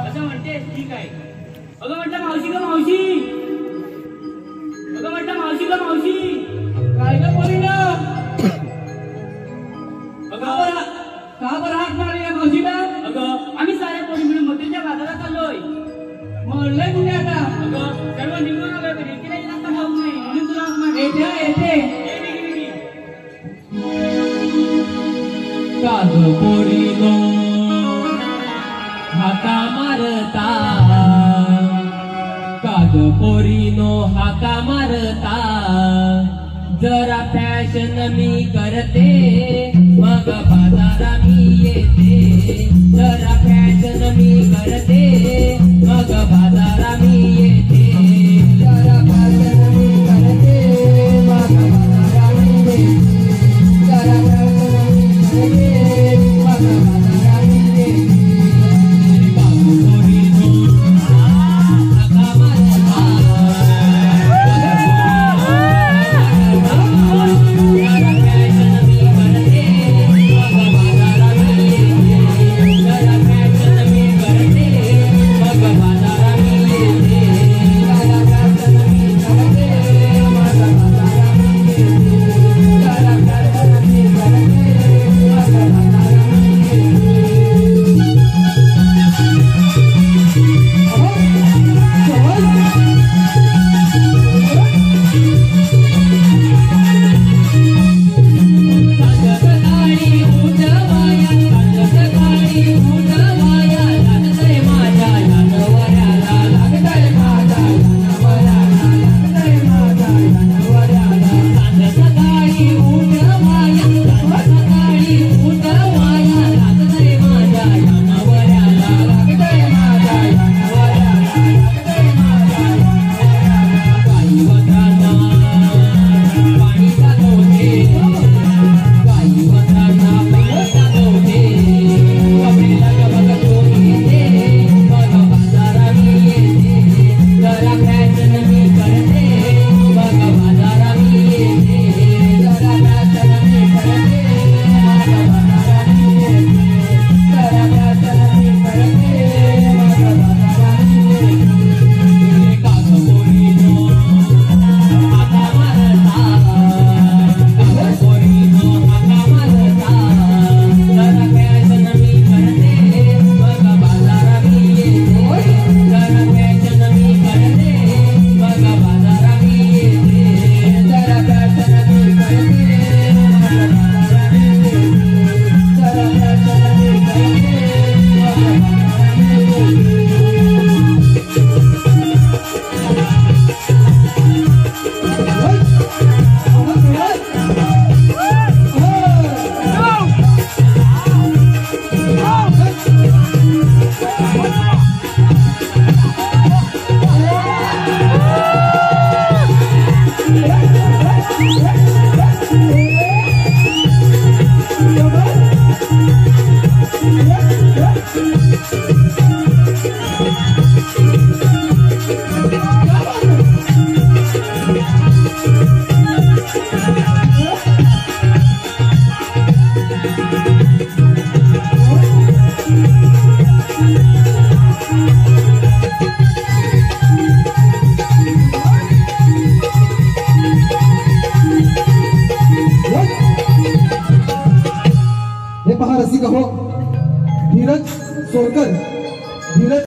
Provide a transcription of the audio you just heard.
असं म्हणते ठीक आहे. अगं म्हटलं मावशी ग मावशी, अगं म्हटलं मावशी ग मावशी, काय ग पोरी ना अगं का बरं हात मारली या मावशीला? अगं आम्ही साऱ्या पोरी मिळून मोत्याच्या बाजारात आलोय. म्हणलंय कुठे आता? अगं सर्व निघून आलोय तरी तिला जास्त भाऊ नाही म्हणून तुला हात मारली. येते काग पोरीनो हाका मारता, काग पोरीनो हाका मारता, जरा फॅशन मी करते मग बाजारा मी येते, जरा फॅशन मी करते मग बाजारा मी येते, जरा फॅशन मी करते मग बाजारा मी येते, जरा फॅशन मी करते मग बाजारा मी येते. काग पोरीनो हाका मारता, रसिका हो, धीरज सोरकर, धीरज